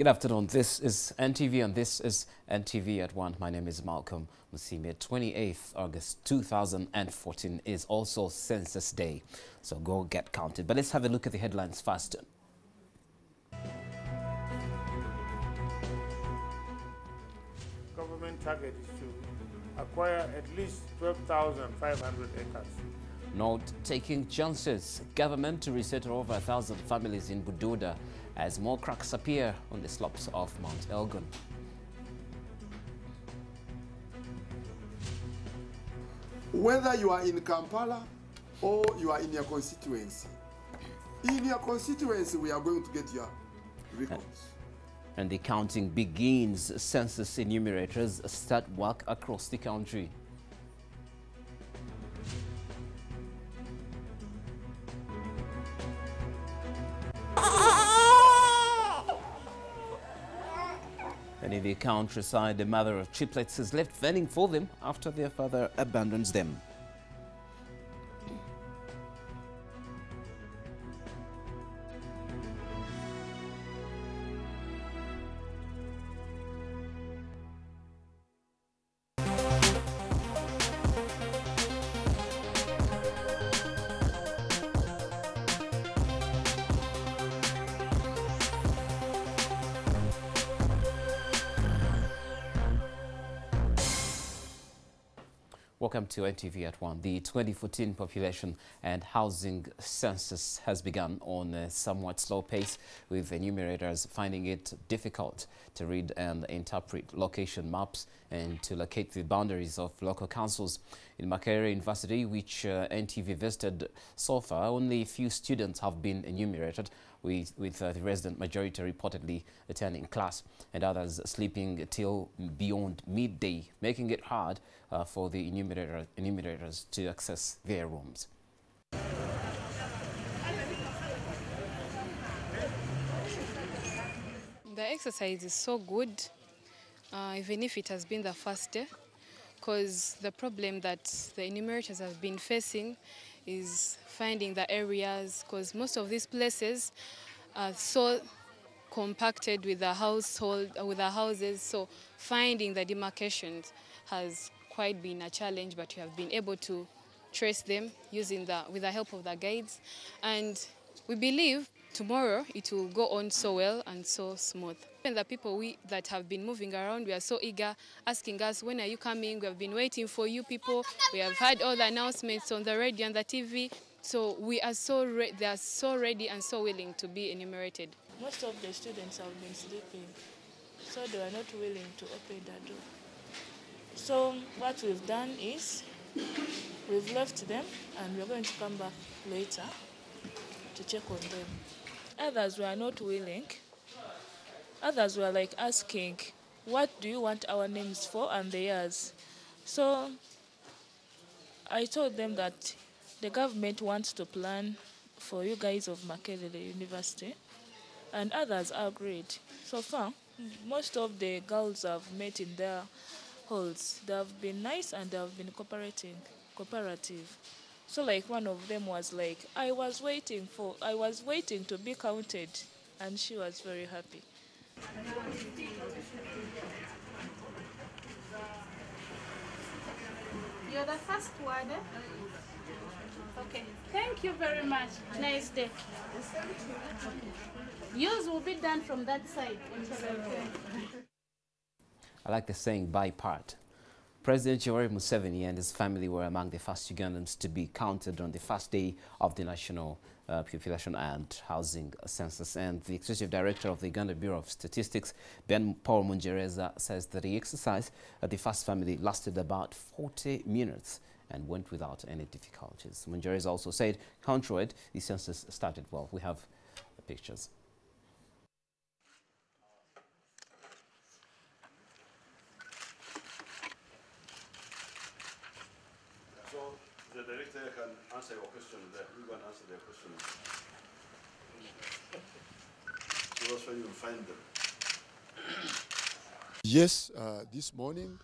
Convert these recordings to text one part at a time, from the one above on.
Good afternoon. This is NTV and this is NTV at One. My name is Malcolm Musime. 28th August 2014 is also Census Day, so go get counted. But let's have a look at the headlines first. Government target is to acquire at least 12,500 acres. Not taking chances. Government to resettle over 1,000 families in Bududa as more cracks appear on the slopes of Mount Elgon. Whether you are in Kampala or you are in your constituency, we are going to get your records. And the counting begins. Census enumerators start work across the country. And in the countryside, the mother of triplets is left fending for them after their father abandons them. Welcome to NTV at One. The 2014 population and housing census has begun on a somewhat slow pace, with enumerators finding it difficult to read and interpret location maps and to locate the boundaries of local councils. In Makerere University, which NTV visited so far, only a few students have been enumerated, with the resident majority reportedly attending class and others sleeping till beyond midday, making it hard for the enumerators to access their rooms. The exercise is so good, even if it has been the first day, because the problem that the enumerators have been facing is finding the areas, because most of these places are so compacted with the houses, so finding the demarcations has quite been a challenge, but we have been able to trace them with the help of the guides, and we believe tomorrow it will go on so well and so smooth. And the people that have been moving around, we are so eager, asking us, when are you coming? We have been waiting for you people. We have heard all the announcements on the radio and the TV. So they are so ready and so willing to be enumerated. Most of the students have been sleeping, so they are not willing to open the door. So what we've done is we've left them and we're going to come back later to check on them. Others were not willing. Others were like asking, what do you want our names for and theirs? So I told them that the government wants to plan for you guys of Makerere University, and others agreed. So far, most of the girls I've met in their halls, they have been nice and they have been cooperative. So like one of them was like, I was waiting to be counted, and she was very happy. You're the first one, eh? Okay, thank you very much. Nice day. Yours will be done from that side. I like the saying, by part. President Yoweri Museveni and his family were among the first Ugandans to be counted on the first day of the National Population and Housing Census. And the Executive Director of the Uganda Bureau of Statistics, Ben Paul Mungereza, says that the exercise at the first family lasted about 40 minutes and went without any difficulties. Mungereza also said, countrywide, the census started well. We have the pictures. So the director can answer your question there. You can answer their question. So that's where you will find them. Yes, this morning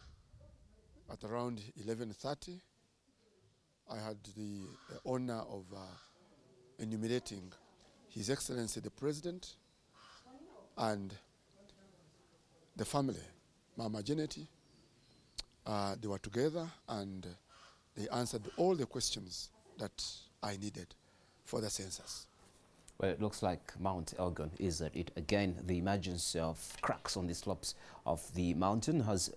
at around 11:30, I had the honor of enumerating His Excellency the President and the family, Mama Janety, they were together and they answered all the questions that I needed for the census. Well, it looks like Mount Elgon is at it again. The emergence of cracks on the slopes of the mountain has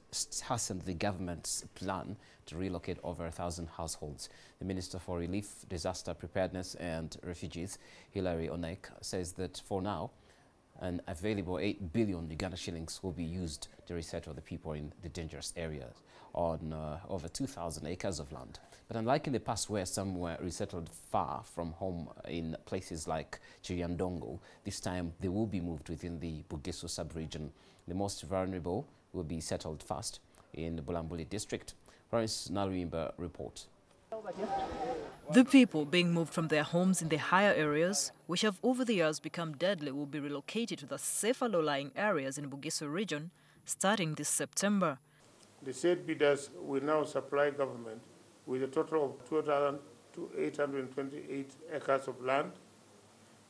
hastened the government's plan to relocate over 1,000 households. The Minister for Relief, Disaster Preparedness and Refugees, Hilary Onek, says that for now, an available 8 billion Uganda shillings will be used to resettle the people in the dangerous areas on over 2,000 acres of land. But unlike in the past where some were resettled far from home in places like Chiriandongo, this time they will be moved within the Bugesu sub-region. The most vulnerable will be settled first in the Bulambuli district. Florence Naluimba reports. The people being moved from their homes in the higher areas, which have over the years become deadly, will be relocated to the safer low-lying areas in Bugesu region starting this September. The state bidders will now supply government with a total of 2,828 acres of land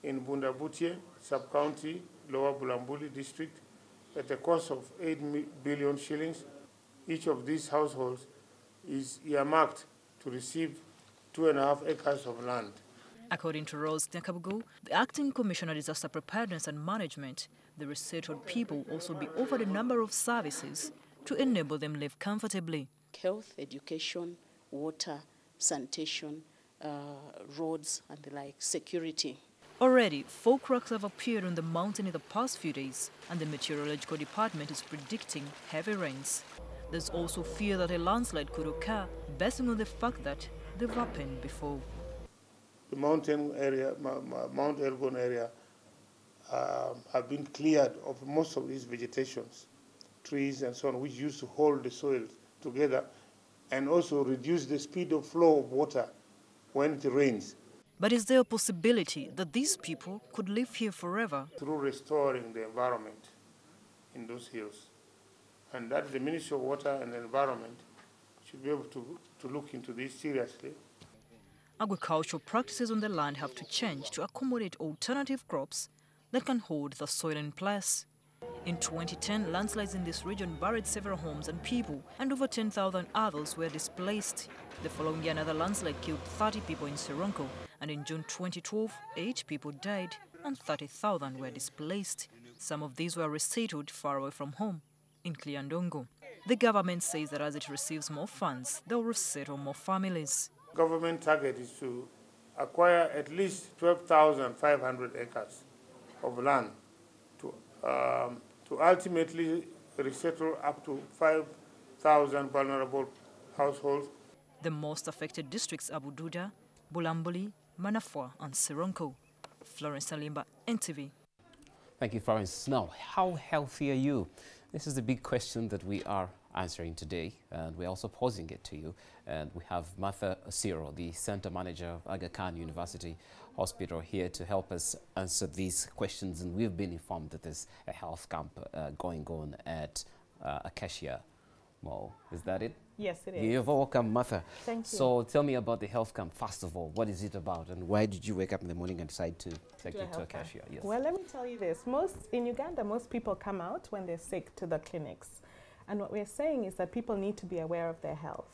in Bundabutie, sub-county, Lower Bulambuli district, at a cost of 8 billion shillings. Each of these households is earmarked to receive 2.5 acres of land. According to Rose Nyakabugu, the Acting Commissioner Disaster Preparedness and Management, the resettled people will also be offered a number of services to enable them live comfortably. Health, education, water, sanitation, roads and the like, security. Already, 4 cracks have appeared on the mountain in the past few days, and the Meteorological Department is predicting heavy rains. There's also fear that a landslide could occur, based on the fact that they've happened before. The mountain area, Mount Elgon area, have been cleared of most of these vegetations, trees and so on, which used to hold the soil together and also reduce the speed of flow of water when it rains. But is there a possibility that these people could live here forever? Through restoring the environment in those hills. And that the Ministry of Water and Environment should be able to look into this seriously. Agricultural practices on the land have to change to accommodate alternative crops that can hold the soil in place. In 2010, landslides in this region buried several homes and people, and over 10,000 others were displaced. The following year, another landslide killed 30 people in Seronko, and in June 2012, 8 people died and 30,000 were displaced. Some of these were resettled far away from home, in Kliandongo. The government says that as it receives more funds, they'll resettle more families. Government target is to acquire at least 12,500 acres of land to ultimately resettle up to 5,000 vulnerable households. The most affected districts are Bududa, Bulambuli, Manafwa and Seronko. Florence Nalimba, NTV. Thank you, Florence. Now, how healthy are you? This is the big question that we are answering today, and we're also posing it to you. And we have Martha Osiro, the Center Manager of Aga Khan University Hospital, here to help us answer these questions. And we've been informed that there's a health camp going on at Acacia Mall. Is that it? Yes, it is. You're welcome, Martha. Thank you. So tell me about the health camp, first of all. What is it about, and why did you wake up in the morning and decide to take you to Acacia? Yes. Well, let me tell you this. In Uganda, most people come out when they're sick to the clinics. And what we're saying is that people need to be aware of their health.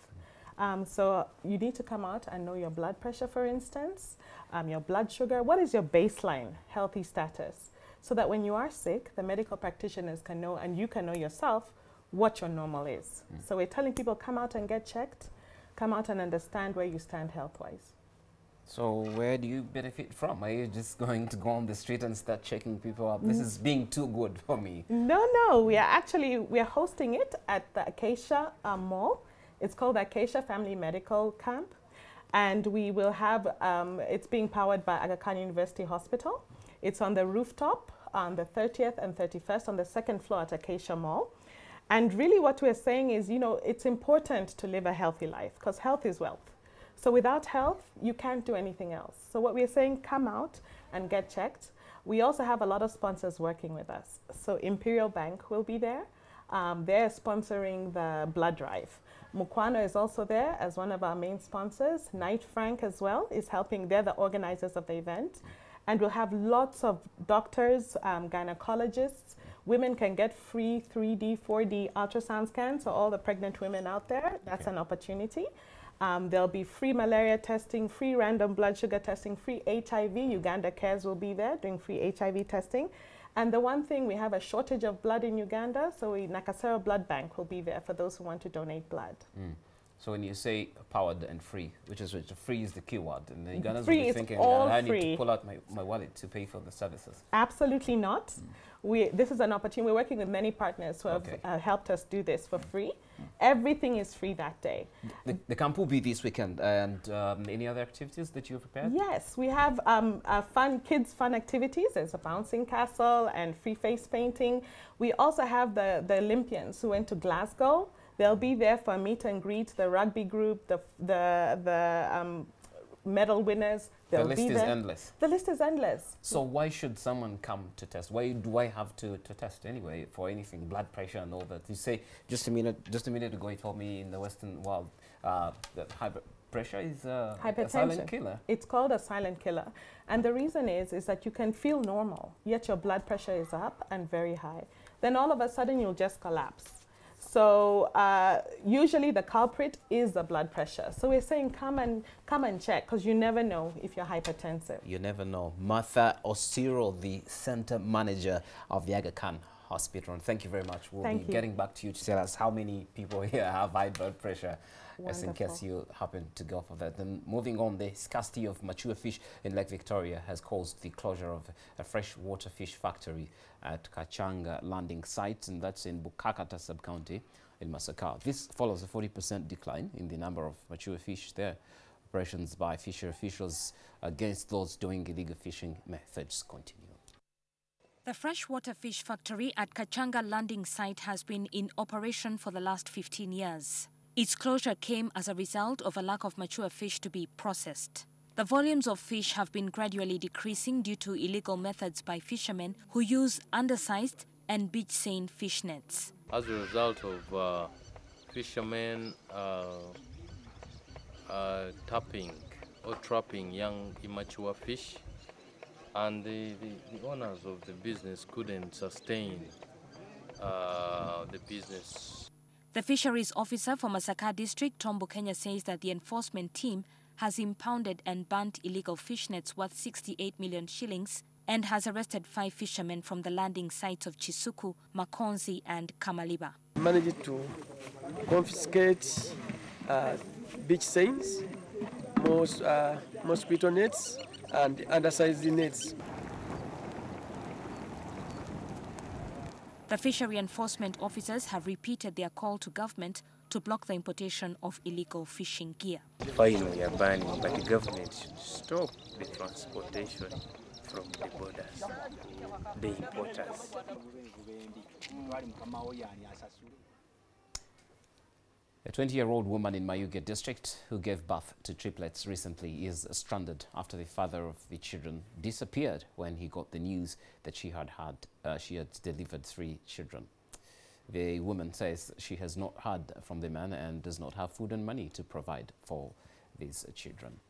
So you need to come out and know your blood pressure, for instance, your blood sugar. What is your baseline healthy status? So that when you are sick, the medical practitioners can know, and you can know yourself, what your normal is. So we're telling people, come out and get checked, come out and understand where you stand health-wise. So where do you benefit from? Are you just going to go on the street and start checking people up? This is being too good for me. No, we are hosting it at the Acacia Mall. It's called the Acacia Family Medical Camp. And we will have, it's being powered by Aga Khan University Hospital. It's on the rooftop on the 30th and 31st on the 2nd floor at Acacia Mall. And really what we're saying is, you know, it's important to live a healthy life because health is wealth. So without health, you can't do anything else. So what we're saying, come out and get checked. We also have a lot of sponsors working with us. So Imperial Bank will be there. They're sponsoring the blood drive. Mukwano is also there as one of our main sponsors. Knight Frank as well is helping. They're the organizers of the event. And we'll have lots of doctors, gynecologists. Women can get free 3D, 4D ultrasound scans. So all the pregnant women out there, that's an opportunity. There'll be free malaria testing, free random blood sugar testing, free HIV. Uganda Cares will be there doing free HIV testing. And the one thing, we have a shortage of blood in Uganda, so Nakasero Blood Bank will be there for those who want to donate blood. So when you say powered and free, which free is the keyword, and the Ugandans Free will be is thinking, all I need free. to pull out my wallet to pay for the services. Absolutely not. This is an opportunity. We're working with many partners who have helped us do this for free. Everything is free that day. The camp will be this weekend, and any other activities that you've prepared? Yes, we have kids' fun activities. There's a bouncing castle and free face painting. We also have the Olympians who went to Glasgow. They'll be there for a meet and greet, the rugby group, the medal winners. The list is endless. The list is endless. So why should someone come to test? Why do I have to test anyway for anything, blood pressure and all that? You say, just a minute ago you told me in the Western world that high pressure is a silent killer. It's called a silent killer. And the reason is that you can feel normal, yet your blood pressure is up and very high. Then all of a sudden you'll just collapse. So usually the culprit is the blood pressure. So we're saying come and check, because you never know if you're hypertensive. You never know. Martha Osiro, the center manager of the Aga Khan Hospital. And thank you very much. We'll be getting back to you to tell us how many people here have high blood pressure. Just in case you happen to go for that. Then moving on, the scarcity of mature fish in Lake Victoria has caused the closure of a freshwater fish factory at Kachanga landing site, and that's in Bukakata sub-county in Masaka. This follows a 40% decline in the number of mature fish there. Operations by fishery officials against those doing illegal fishing methods continue. The freshwater fish factory at Kachanga landing site has been in operation for the last 15 years. Its closure came as a result of a lack of mature fish to be processed. The volumes of fish have been gradually decreasing due to illegal methods by fishermen who use undersized and beach-seine fish nets. As a result of fishermen tapping or trapping young immature fish, and the owners of the business couldn't sustain the business. The fisheries officer for Masaka district, Tom Bukenya, says that the enforcement team has impounded and burnt illegal fish nets worth 68 million shillings and has arrested 5 fishermen from the landing sites of Chisuku, Makonzi and Kamaliba. Managed to confiscate beach seines, mosquito nets and undersized nets. The fishery enforcement officers have repeated their call to government to block the importation of illegal fishing gear. Finally, a banning, but the government should stop the transportation from the borders, the importers. A 20-year-old woman in Mayuge district who gave birth to triplets recently is stranded after the father of the children disappeared when he got the news that she had delivered 3 children. The woman says she has not heard from the man and does not have food and money to provide for these children.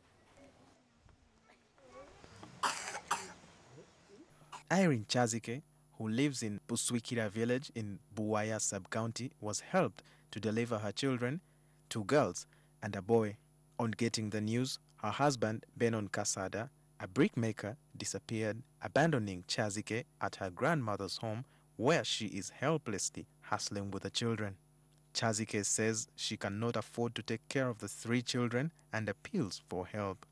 Irene Chazike, who lives in Buswikira village in Buwaya sub-county, was helped to deliver her children, 2 girls and a boy. On getting the news, her husband, Benon Kasada, a brickmaker, disappeared, abandoning Chazike at her grandmother's home, where she is helplessly hustling with the children. Chazike says she cannot afford to take care of the 3 children and appeals for help.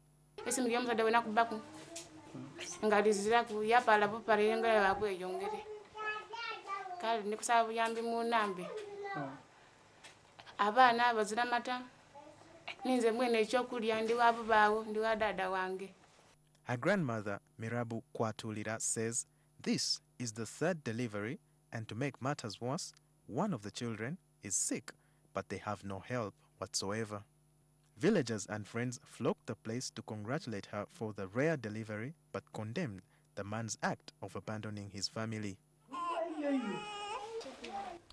Abana bazira mata ninze mwene ekyokulya ndi wabo bawo ndi wa dada wange. Her grandmother, Mirabu Kwatulira, says this is the 3rd delivery, and to make matters worse, one of the children is sick, but they have no help whatsoever. Villagers and friends flocked the place to congratulate her for the rare delivery, but condemned the man's act of abandoning his family.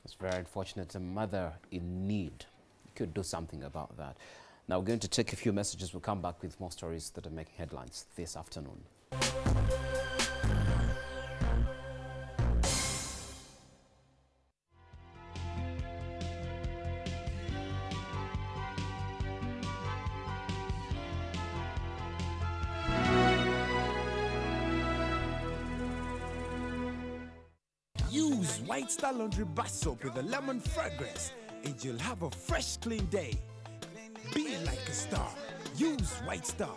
It's very unfortunate. A mother in need. You could do something about that. Now we're going to take a few messages. We'll come back with more stories that are making headlines this afternoon. Use White Star Laundry Bar Soap with a lemon fragrance and you'll have a fresh, clean day. Be like a star. Use White Star.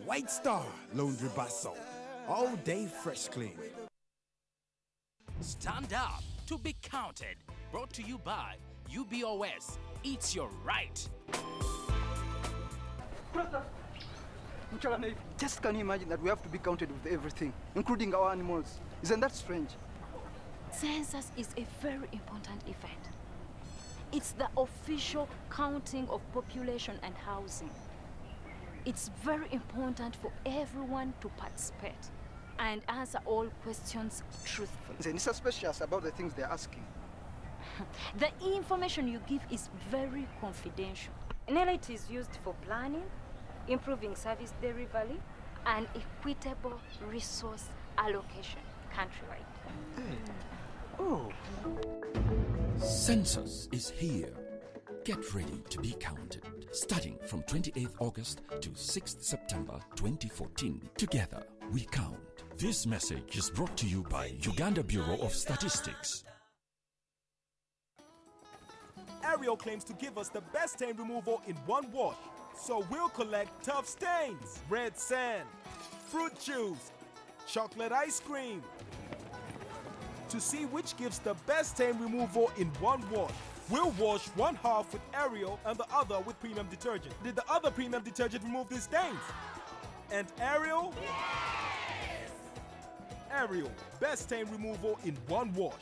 White Star Laundry Bar Soap. All day fresh clean. Stand up to be counted. Brought to you by UBOS. It's your right. Just can you imagine that we have to be counted with everything, including our animals? Isn't that strange? Census is a very important event. It's the official counting of population and housing. It's very important for everyone to participate and answer all questions truthfully. They're suspicious about the things they're asking. The information you give is very confidential. NLIT is used for planning, improving service delivery, and equitable resource allocation countrywide. Oh. Census is here. Get ready to be counted. Starting from 28th August to 6th September 2014. Together, we count. This message is brought to you by Uganda Bureau of Statistics. Ariel claims to give us the best stain removal in one wash. So we'll collect tough stains, red sand, fruit juice, chocolate ice cream. To see which gives the best stain removal in one wash, we'll wash one half with Ariel and the other with premium detergent. Did the other premium detergent remove these stains? And Ariel? Yes! Ariel, best stain removal in one wash.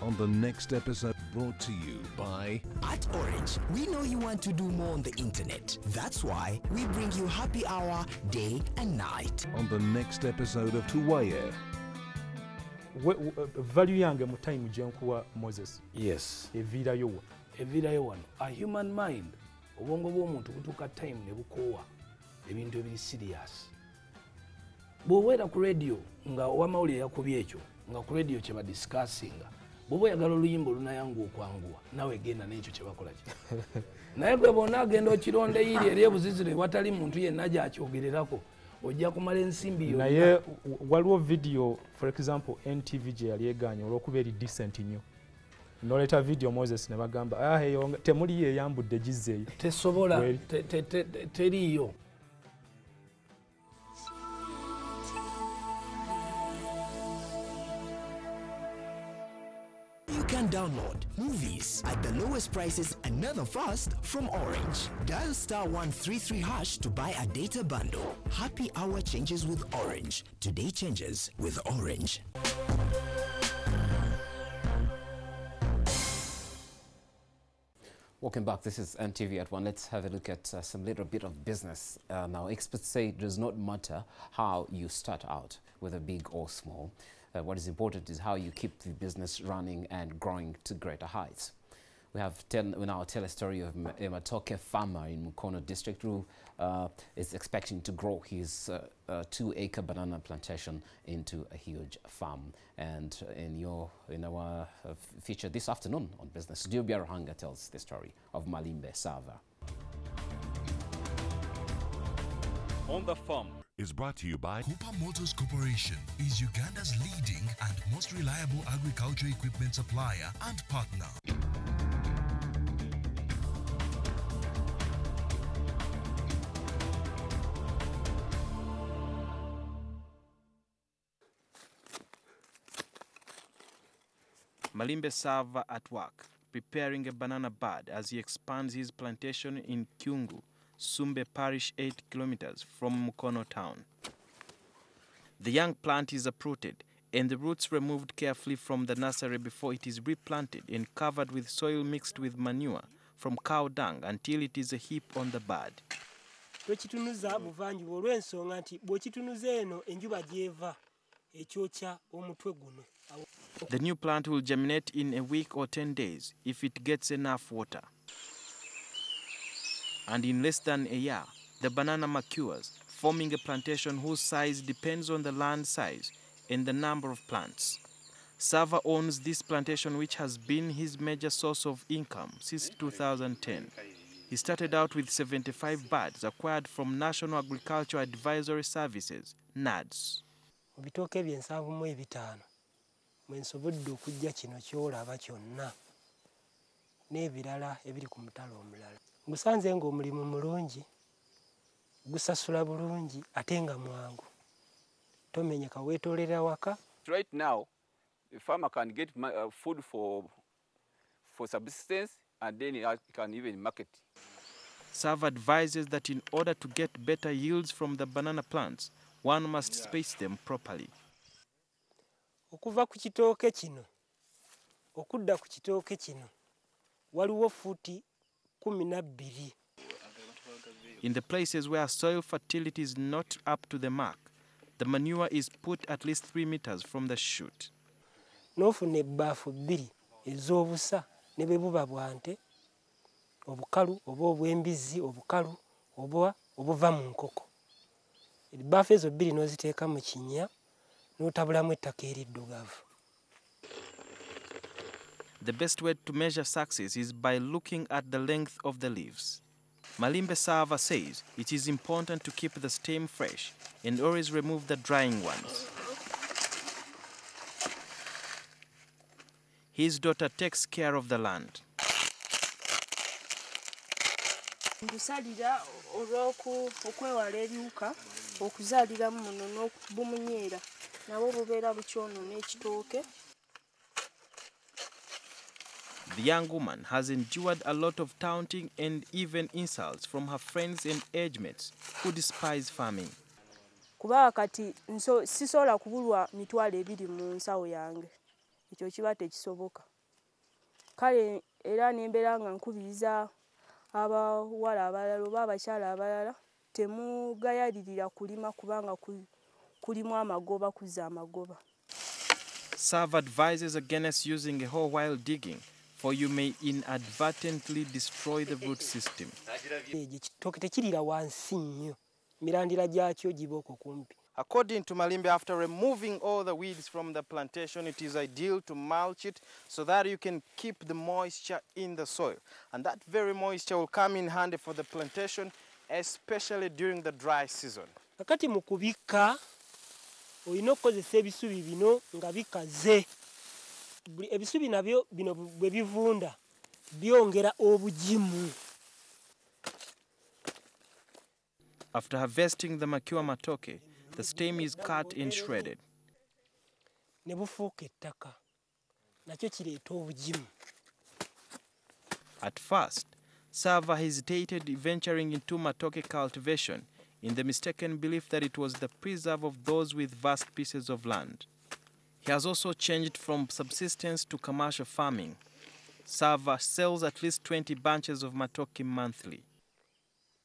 On the next episode, brought to you by... At Orange, we know you want to do more on the internet. That's why we bring you happy hour day and night. On the next episode of Tuwaye. Value yange mu time gyenkuwa Moses. Yes. Evirayo wa. Evirayo wano. A human mind. Obwongo bw'omuntu butuuka time ne bukoowa ebintu ebiri serious. Bw'obeera ku radio nga owamawulire yakubye ekyo nga ku radio kye badiscussinga. Bw'oba oyagala oluyimba olunayanguwa okwanguwa nawe genda n'ekyo kye bakola ki. Naye gwe bonna agenda okironda eyiri eri ebuziziro ewatali muntu yenna gy'akyogererako. Ojja kumala ensimbi yonna. Naye waliwo video, for example, NTV gye yali egaanye olw'okuba eri decent nnyo. N'oleeta video Moses ne bagamba temuli yeyambudde gizzeeyo. Tesobola, teriiyo. You can download movies at the lowest prices and never fast from Orange. Dial *133# to buy a data bundle. Happy hour changes with Orange. Today changes with Orange. Welcome back. This is Ntv at One. Let's have a look at some little bit of business. Now, experts say it does not matter how you start out, whether big or small. What is important is how you keep the business running and growing to greater heights. We now tell a story of a Matoke farmer in Mukono district who is expecting to grow his 2-acre banana plantation into a huge farm. And in our feature this afternoon on Business, Diobia Rohanga tells the story of Malimbe Sava. On the Farm is brought to you by Cooper Motors Corporation is Uganda's leading and most reliable agriculture equipment supplier and partner. Malimbe Sava at work, preparing a banana bud as he expands his plantation in Kyungu, Sumbe Parish 8 kilometers from Mukono town. The young plant is uprooted and the roots removed carefully from the nursery before it is replanted and covered with soil mixed with manure from cow dung until it is a heap on the bud. Twekitunuza buvanjuba olw'ensonga nti bw'okitunuza eno enjuba gy'eva ekyokya omutwe guno. The new plant will germinate in a week or 10 days if it gets enough water. And in less than a year, the banana matures, forming a plantation whose size depends on the land size and the number of plants. Sava owns this plantation, which has been his major source of income since 2010. He started out with 75 birds acquired from National Agricultural Advisory Services, NADS. Ebitooke bye 75 mwe nsobodde okujja kino ky'olaba kyonna n'ebirala ebiri ku mutalo omulala. Musanze ng'omulimu mulungi, gusasula bulungi ate nga mwangu. Tomenyeka weetoolera waka. Right now, a farmer can get food for subsistence, and then he can even market. Sava advises that in order to get better yields from the banana plants, one must space them properly. Okuva ku kitooke kino okudda ku kitooke kino waliwo fuuti 12. In the places where soil fertility is not up to the mark, the manure is put at least 3 meters from the shoot. N'ofuna ebbaafu 2 ez'obusa ne bwe buba bwante, obukalu oba obw'embizzi, obukalu oba obuva mu nkoko. Ebbaafu ezo 2 n'oziteeka mu kinnya n'otabulamu ettaka eriddugavu. The best way to measure success is by looking at the length of the leaves. Malimbe Sava says it is important to keep the stem fresh and always remove the drying ones. His daughter takes care of the land. Ndusalira okwewala ebiwuka okuzaaliramu muno n'obumunyeera nabo bubeera bukyonoona ekitooke. The young woman has endured a lot of taunting and even insults from her friends and age mates who despise farming. Kuba kati sisobola kubulwa mitwalo 2 mu nsawo yange. Ekyo kiba tekisoboka. Kale era nembeera nga nkubiriza abawala abalala oba abakyala abalala temugayalirira kulima kubanga kulimu amagoba kuzza amagoba. Sava advises against using a hoe while digging, for you may inadvertently destroy the root system. Ekitooke tekirira wansi nnyo, mirandira gyakyo giba okwo kumpi. According to Malimbe, after removing all the weeds from the plantation, it is ideal to mulch it so that you can keep the moisture in the soil. And that very moisture will come in handy for the plantation, especially during the dry season. Kakati mu kubikka olina okukozesa ebisubi bino nga bikaze. Ebisubi nabyo bino bwe bivunda byongera obugimu. After harvesting the mature matoke, the stem is cut and shredded. Ne bufuuka ettaka nakyo kireeta obugimu. At first, Sava hesitated venturing into matoke cultivation in the mistaken belief that it was the preserve of those with vast pieces of land. He has also changed from subsistence to commercial farming. Sava sells at least 20 bunches of matoke monthly.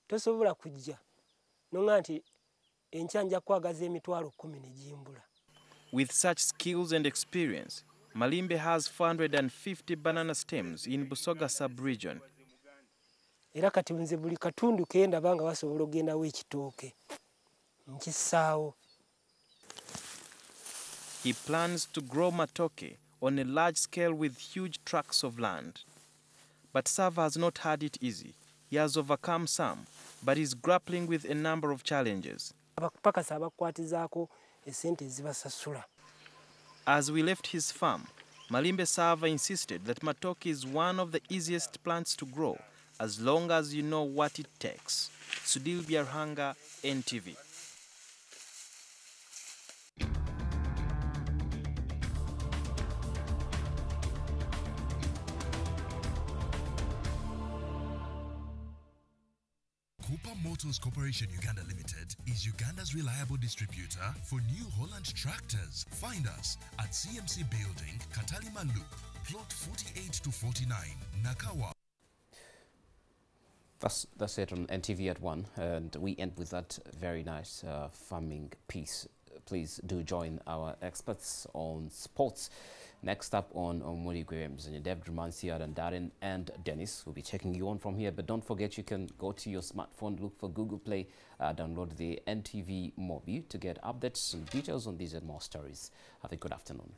Tosobola kujja nonga nti enchanja kwagaza emitwalo 10 ne jimbula. With such skills and experience, Malimbe has 450 banana stems in Busoga sub-region. Era kati nze buli katundu kenda banga basobola ogendawo ekitooke nkissaawo. He plans to grow matoke on a large scale with huge tracts of land. But Sava has not had it easy. He has overcome some, but is grappling with a number of challenges. Abakupakasa abakwatizaako esente ezibasasula. As we left his farm, Malimbe Sava insisted that matoke is one of the easiest plants to grow, as long as you know what it takes. Sudil Biarhanga, NTV. Cooper Motors Corporation Uganda Limited is Uganda's reliable distributor for New Holland tractors. Find us at CMC Building, Katalima Loop, plot 48 to 49, Nakawa. That's it on NTV at 1, and we end with that very nice farming piece. Please do join our experts on sports. Next up on Mori Grahams and Dev Drumansiad and Darren and Dennis will be checking you on from here. But don't forget, you can go to your smartphone, look for Google Play, download the NTV Mobi to get updates and details on these and more stories. Have a good afternoon.